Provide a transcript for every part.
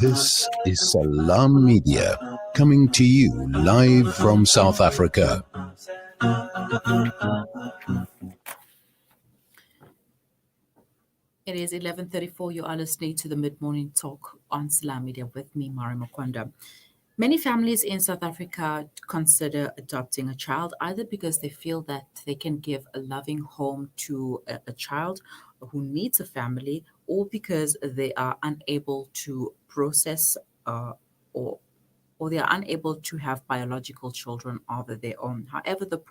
This is Salam Media, coming to you live from South Africa. It is 11:34. You are listening to the Mid-Morning Talk on Salam Media with me, Maryam Mkwanda. Many families in South Africa consider adopting a child either because they feel that they can give a loving home to a child who needs a family, or because they are unable to process or they are unable to have biological children of their own. However, the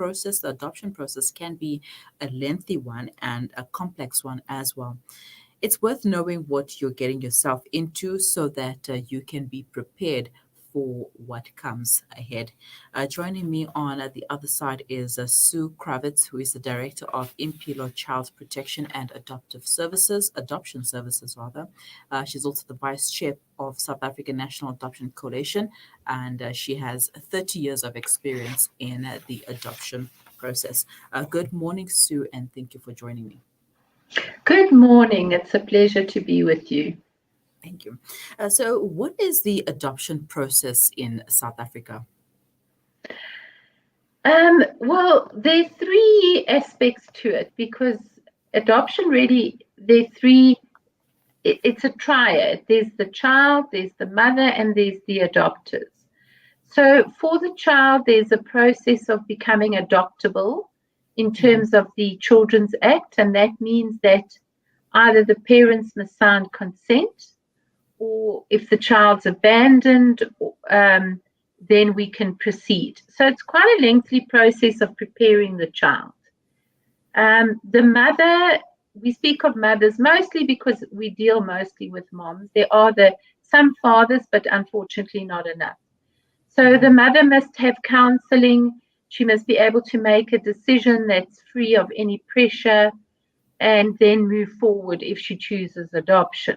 adoption process can be a lengthy one and a complex one as well. It's worth knowing what you're getting yourself into so that you can be prepared for what comes ahead. Joining me on the other side is Sue Krawitz, who is the director of Impilo Child Protection and Adoption Services. She's also the vice chair of South African National Adoption Coalition, and she has 30 years of experience in the adoption process. Good morning, Sue, and thank you for joining me. Good morning. It's a pleasure to be with you. Thank you. So what is the adoption process in South Africa? Well, there are three aspects to it because adoption really, it's a triad. There's the child, there's the mother, and there's the adopters. So for the child, there's a process of becoming adoptable in terms of the Children's Act, and that means that either the parents must sign consent, or if the child's abandoned, then we can proceed. So it's quite a lengthy process of preparing the child. The mother, we speak of mothers mostly because we deal mostly with moms. There are some fathers, but unfortunately not enough. So the mother must have counseling. She must be able to make a decision that's free of any pressure and then move forward if she chooses adoption.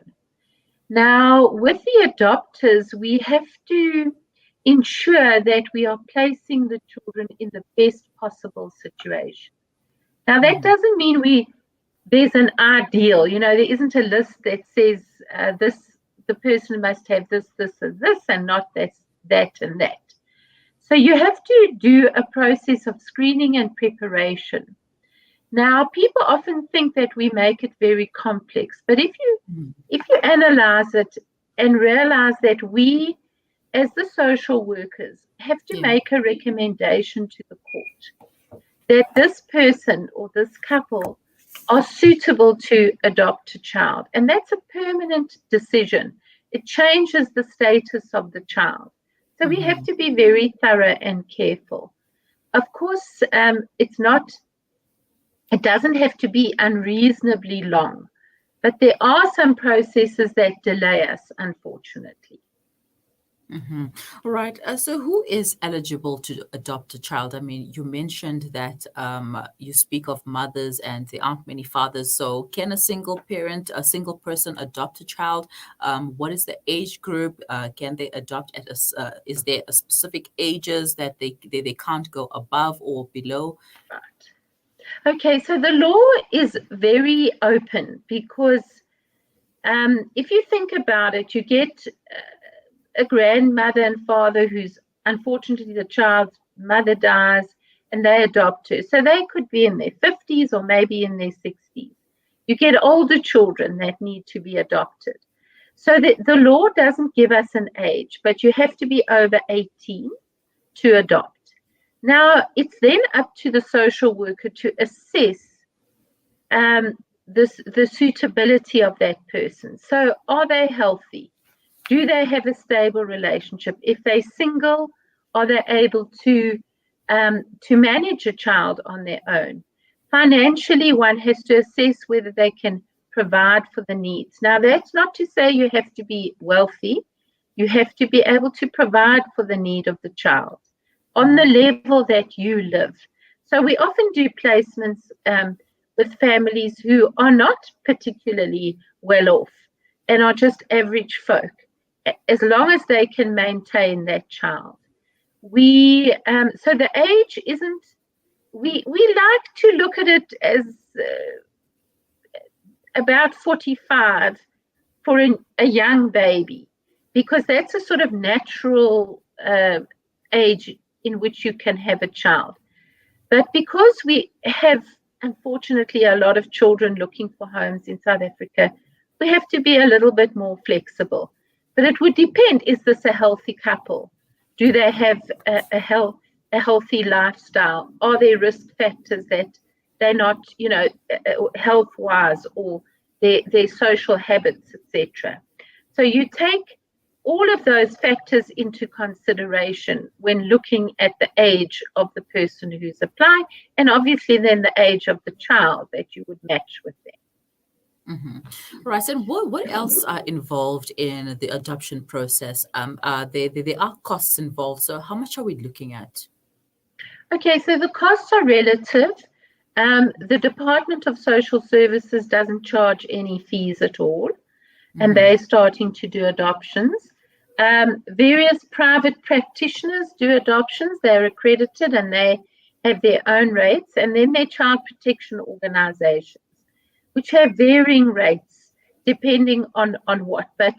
Now, with the adopters, we have to ensure that we are placing the children in the best possible situation. Now, that doesn't mean there's an ideal. There isn't a list that says the person must have this, and this, and not that, and that. So you have to do a process of screening and preparation. Now, people often think that we make it very complex, but if you analyze it and realize that we, as the social workers, have to make a recommendation to the court that this person or this couple are suitable to adopt a child, and that's a permanent decision. It changes the status of the child. So we have to be very thorough and careful. Of course, it doesn't have to be unreasonably long, but there are some processes that delay us, unfortunately. All right. So who is eligible to adopt a child? I mean, you mentioned that you speak of mothers and there aren't many fathers. So can a single person adopt a child? What is the age group? Can they adopt is there a specific ages that they can't go above or below? Right. Okay, so the law is very open because if you think about it, you get a grandmother and father who's unfortunately the child's mother dies and they adopt her. So they could be in their 50s or maybe in their 60s. You get older children that need to be adopted. So the law doesn't give us an age, but you have to be over 18 to adopt. Now, it's then up to the social worker to assess the suitability of that person. So are they healthy? Do they have a stable relationship? If they're single, are they able to manage a child on their own? Financially, one has to assess whether they can provide for the needs. Now, that's not to say you have to be wealthy. You have to be able to provide for the need of the child on the level that you live. So we often do placements with families who are not particularly well off and are just average folk, as long as they can maintain that child. So the age isn't, we like to look at it as about 45 for a young baby. because that's a sort of natural age in which you can have a child. But because we have, unfortunately, a lot of children looking for homes in South Africa, we have to be a little bit more flexible. But it would depend, is this a healthy couple? Do they have a healthy lifestyle? Are there risk factors that they're not, health-wise, or their social habits, etc.? So you take all of those factors into consideration when looking at the age of the person who's applying, and obviously then the age of the child that you would match with them. Right. And what else are involved in the adoption process? There are costs involved. So how much are we looking at? Okay, so the costs are relative. The Department of Social Services doesn't charge any fees at all, and they're starting to do adoptions. Various private practitioners do adoptions. They're accredited and they have their own rates. And then there are child protection organizations, which have varying rates depending on what. But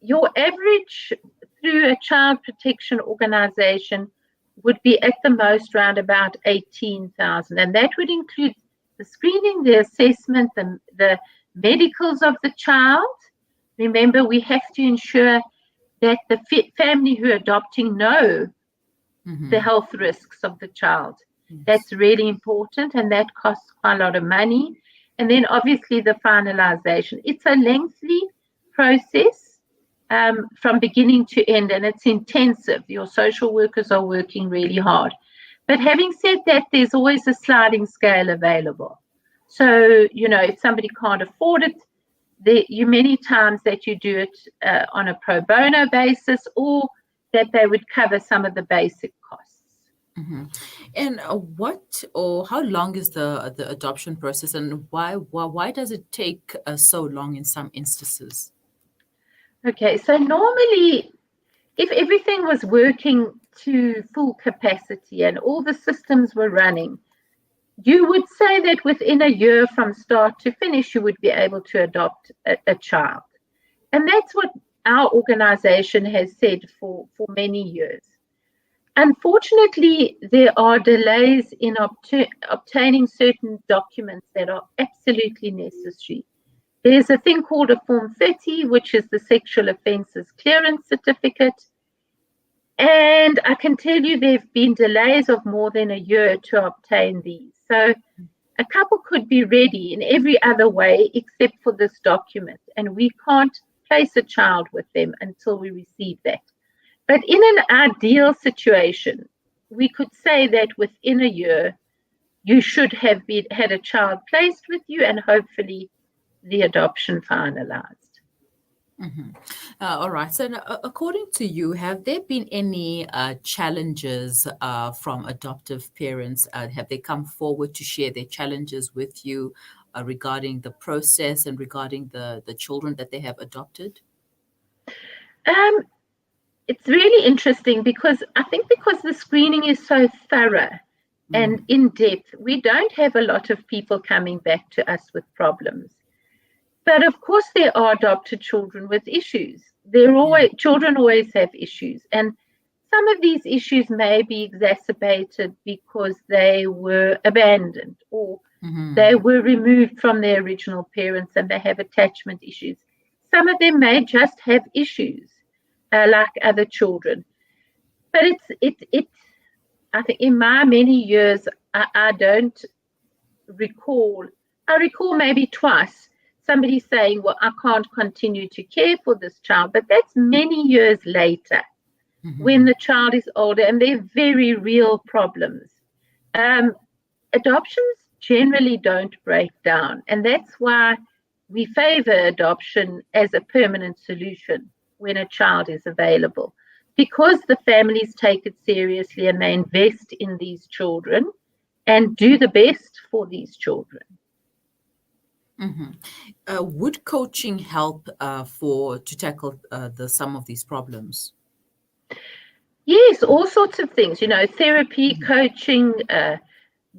your average through a child protection organization would be at the most around about 18,000. And that would include the screening, the assessment, the medicals of the child. Remember, we have to ensure that the family who are adopting know the health risks of the child. Yes. That's really important, and that costs quite a lot of money. And then obviously the finalization. It's a lengthy process from beginning to end, and it's intensive. Your social workers are working really hard. But having said that, there's always a sliding scale available. So, if somebody can't afford it, many times that you do it on a pro bono basis, or that they would cover some of the basic costs. And how long is the adoption process, and why does it take so long in some instances? Okay, so normally, if everything was working to full capacity and all the systems were running, you would say that within a year from start to finish, you would be able to adopt a child. And that's what our organization has said for many years. Unfortunately, there are delays in obtaining certain documents that are absolutely necessary. There's a thing called a Form 30, which is the Sexual Offences Clearance Certificate. And I can tell you there have been delays of more than a year to obtain these. So a couple could be ready in every other way except for this document, and we can't place a child with them until we receive that. But in an ideal situation, we could say that within a year, you should have had a child placed with you and hopefully the adoption finalized. All right. So according to you, have there been any challenges from adoptive parents? Have they come forward to share their challenges with you regarding the process and regarding the children that they have adopted? It's really interesting because the screening is so thorough and in-depth, we don't have a lot of people coming back to us with problems. But of course, there are adopted children with issues. Children always have issues. And some of these issues may be exacerbated because they were abandoned or they were removed from their original parents and they have attachment issues. Some of them may just have issues like other children. But I think in my many years, I don't recall. I recall maybe twice somebody saying, well, I can't continue to care for this child. But that's many years later when the child is older and there are very real problems. Adoptions generally don't break down. And that's why we favor adoption as a permanent solution when a child is available, because the families take it seriously and they invest in these children and do the best for these children. Would coaching help to tackle some of these problems? Yes, all sorts of things, therapy, coaching,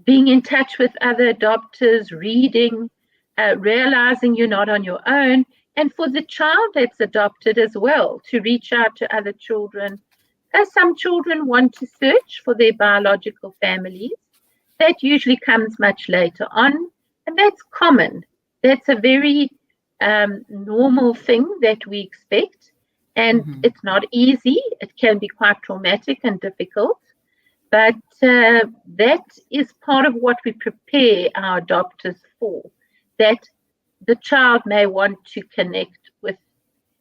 being in touch with other adopters, reading, realizing you're not on your own, and for the child that's adopted as well to reach out to other children. As some children want to search for their biological families, that usually comes much later on, and that's common. That's a very normal thing that we expect, and it's not easy. It can be quite traumatic and difficult, but that is part of what we prepare our adopters for, that the child may want to connect with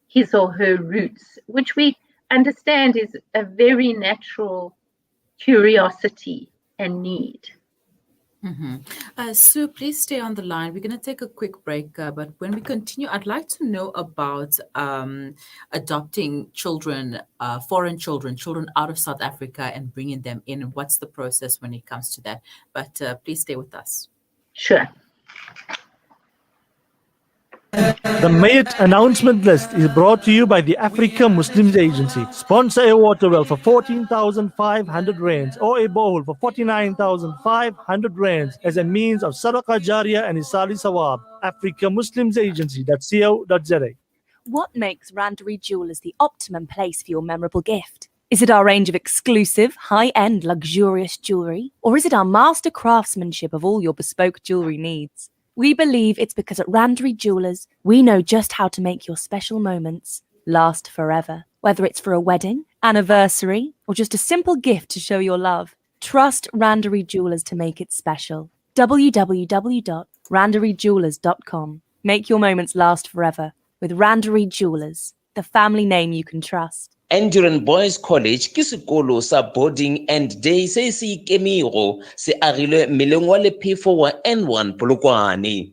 his or her roots, which we understand is a very natural curiosity and need. Sue, please stay on the line. We're going to take a quick break, but when we continue, I'd like to know about adopting children, foreign children out of South Africa and bringing them in. What's the process when it comes to that? But please stay with us. Sure. The Mayat announcement list is brought to you by the Africa Muslims Agency. Sponsor a water well for 14,500 rands or a bowl for 49,500 rands as a means of Sadaqah Jariyah and Isali Sawab. Africa Muslims Agency.co.za. What makes Randery Jewelers the optimum place for your memorable gift? Is it our range of exclusive, high-end, luxurious jewellery? Or is it our master craftsmanship of all your bespoke jewellery needs? We believe it's because at Randery Jewelers, we know just how to make your special moments last forever. Whether it's for a wedding, anniversary, or just a simple gift to show your love, trust Randery Jewelers to make it special. www.randeryjewelers.com. Make your moments last forever with Randery Jewelers, the family name you can trust. Enduran Boys College ke sekolo sa boarding and day se se ikemego se agilwe meleng wa lephefo wa N1 Polokwane.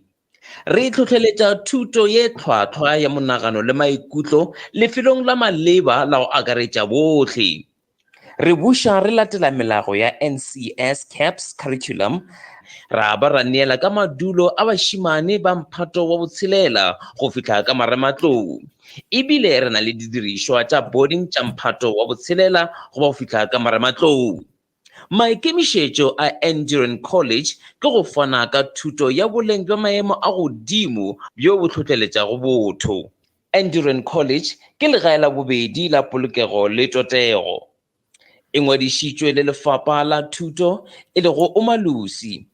Re tlhotlheletsa thuto ye tlhwatlhwa ya monagano le maikutlo lefelong la maleba la go akaretsa botlhe. Re busha re latela melago ya NCS CAPS curriculum, ra ba ra neela ka madulo a bashimane ba mphato wa botshelela go fitlha ka marematlou. Ebile re na le didirishwa tsa boarding tsa mphato wa botshelela go ba fitlha ka marematlou. Maikemišetšo a Enduran College ke go fana ka thuto ya boleng jwa maemo a godimo bjo bo tlhotlheletšago botho. Enduran College ke legae la bobedi la polokego le totego. E ngwadišitšwe le lefapha la thuto e le go Umalusi.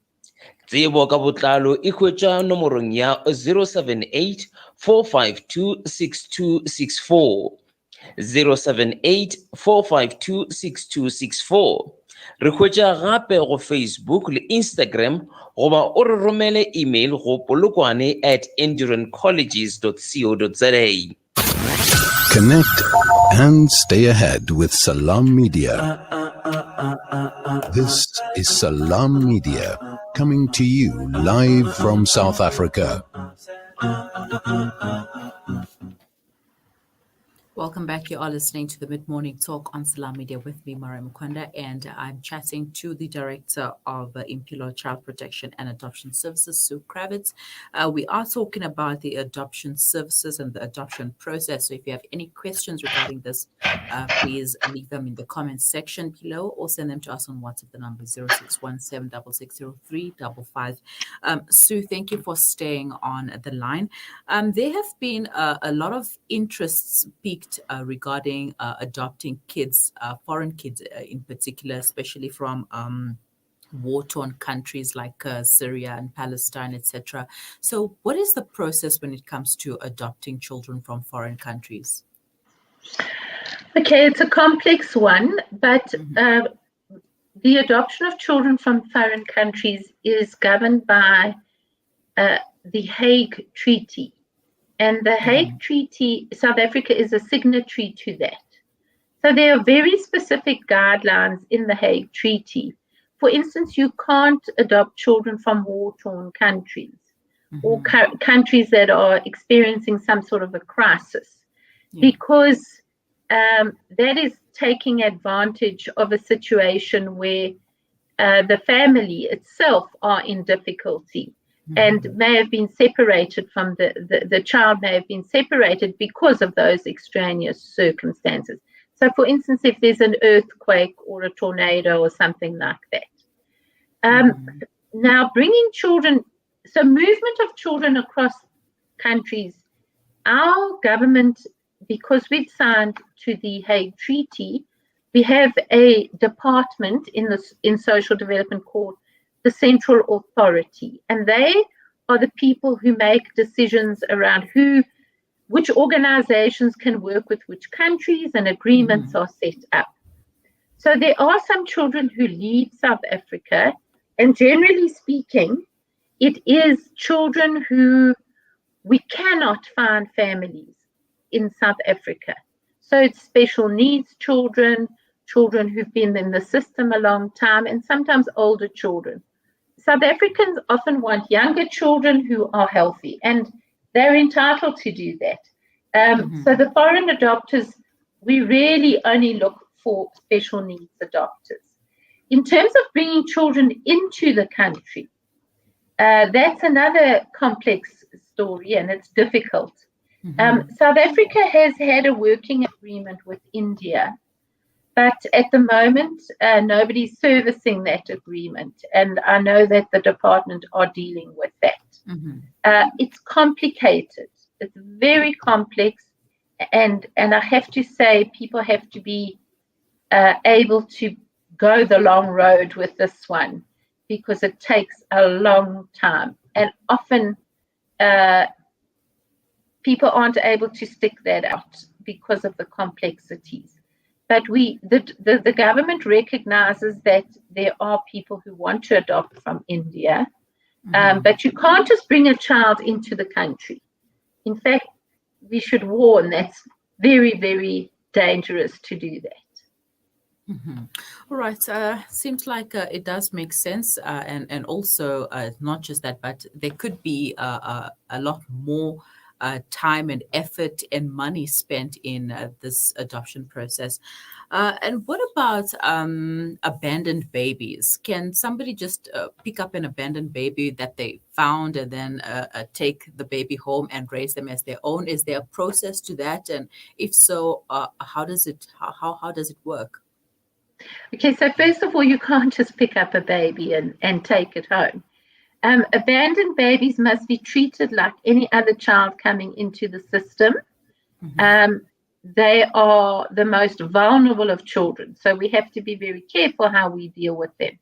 Tsebo ka botlalo e hwetša nomorong ya 078 452 6264 078 452 6264. Re hwetša gape go Facebook le Instagram goba o re romele email go polokwane@endurancolleges.co.za. Connect and stay ahead with Salam Media. This is Salam Media, coming to you live from South Africa. Welcome back. You are listening to the Mid-Morning Talk on Salam Media with me, Maryam Mkwanda, and I'm chatting to the Director of Impilo Child Protection and Adoption Services, Sue Krawitz. We are talking about the adoption services and the adoption process. So if you have any questions regarding this, please leave them in the comments section below or send them to us on WhatsApp. The number is 0617660355. Sue, thank you for staying on the line. There have been a lot of interests peaked regarding adopting kids, foreign kids in particular, especially from war-torn countries like Syria and Palestine, etc. So what is the process when it comes to adopting children from foreign countries? Okay, it's a complex one, but the adoption of children from foreign countries is governed by the Hague Treaty. And the Hague Treaty, South Africa is a signatory to that. So there are very specific guidelines in the Hague Treaty. For instance, you can't adopt children from war-torn countries or countries that are experiencing some sort of a crisis, because that is taking advantage of a situation where the family itself are in difficulty. And may have been separated from the child may have been separated because of those extraneous circumstances. So, for instance, if there's an earthquake or a tornado or something like that. Now, bringing children, so movement of children across countries our government, because we've signed to the Hague Treaty, we have a department in social development called the Central Authority, and they are the people who make decisions around which organizations can work with which countries, and agreements are set up. So there are some children who leave South Africa, and generally speaking, it is children who we cannot find families in South Africa. So it's special needs children, children who've been in the system a long time, and sometimes older children. South Africans often want younger children who are healthy, and they're entitled to do that. So the foreign adopters, we really only look for special needs adopters. In terms of bringing children into the country, that's another complex story, and it's difficult. South Africa has had a working agreement with India, but at the moment, nobody's servicing that agreement, and I know that the department are dealing with that. It's complicated. It's very complex, and I have to say, people have to be able to go the long road with this one, because it takes a long time, and often people aren't able to stick that out because of the complexities. But the government recognizes that there are people who want to adopt from India, but you can't just bring a child into the country. In fact, we should warn that's very, very dangerous to do that. All right. Seems like it does make sense. And also, not just that, but there could be a lot more time and effort and money spent in this adoption process. And what about abandoned babies? Can somebody just pick up an abandoned baby that they found and then take the baby home and raise them as their own? Is there a process to that? And if so, how does it work? Okay, so first of all, you can't just pick up a baby and take it home. Abandoned babies must be treated like any other child coming into the system. They are the most vulnerable of children, so we have to be very careful how we deal with them.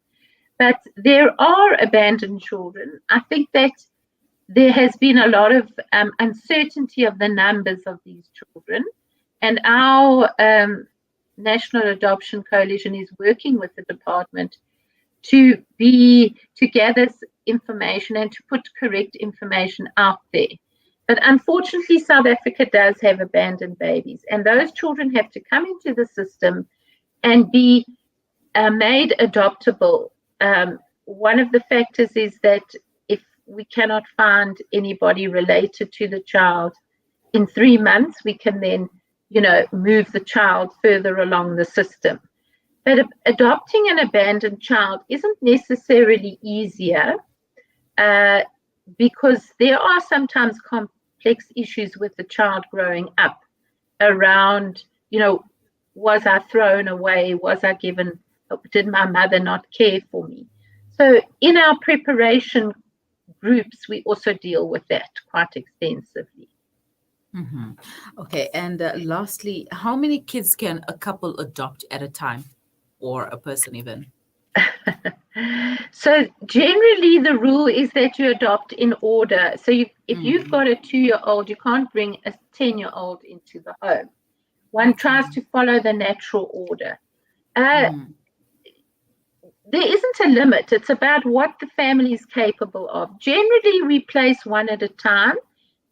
But there are abandoned children. I think that there has been a lot of uncertainty of the numbers of these children, and our National Adoption Coalition is working with the department to gather information and to put correct information out there. But unfortunately, South Africa does have abandoned babies, and those children have to come into the system and be made adoptable. One of the factors is that if we cannot find anybody related to the child in 3 months, we can then, move the child further along the system. But adopting an abandoned child isn't necessarily easier because there are sometimes complex issues with the child growing up around, was I thrown away? Was I given? Did my mother not care for me? So in our preparation groups, we also deal with that quite extensively. Okay, and lastly, how many kids can a couple adopt at a time, or a person even? So generally the rule is that you adopt in order. So if you've got a 2-year-old, you can't bring a 10-year-old into the home. One tries to follow the natural order. There isn't a limit. It's about what the family is capable of. Generally, we place one at a time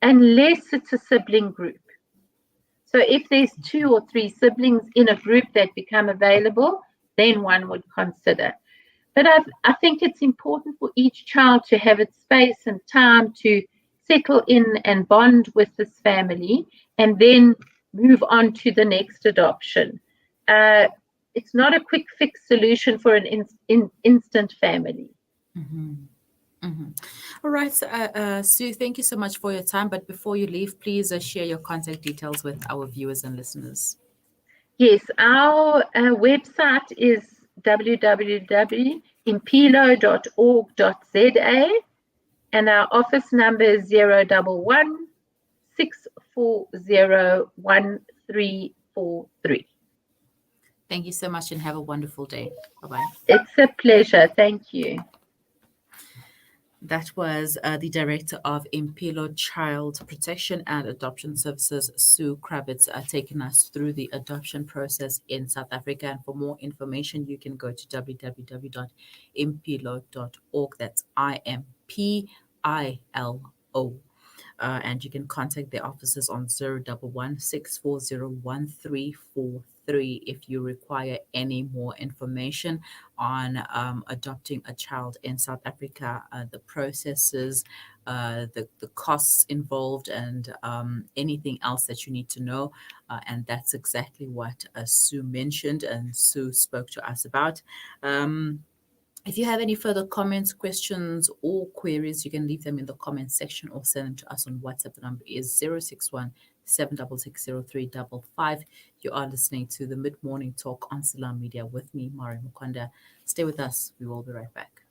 unless it's a sibling group. So if there's 2 or 3 siblings in a group that become available, then one would consider. But I think it's important for each child to have its space and time to settle in and bond with this family and then move on to the next adoption. It's not a quick fix solution for an instant family. All right, Sue, thank you so much for your time. But before you leave, please share your contact details with our viewers and listeners. Yes, our website is www.impilo.org.za, and our office number is 011 6401343. Thank you so much and have a wonderful day. Bye-bye. It's a pleasure. Thank you. That was the Director of Impilo Child Protection and Adoption Services, Sue Krawitz, taking us through the adoption process in South Africa. And for more information, you can go to www.impilo.org. That's IMPILO. And you can contact their offices on 011-640-1343 if you require any more information on adopting a child in South Africa, the processes, the costs involved, and anything else that you need to know. And that's exactly what Sue mentioned and Sue spoke to us about. If you have any further comments, questions, or queries, you can leave them in the comments section or send them to us on WhatsApp. The number is 061 7660355. You are listening to the Mid Morning Talk on Salam Media with me, Maryam Mkwanda. Stay with us. We will be right back.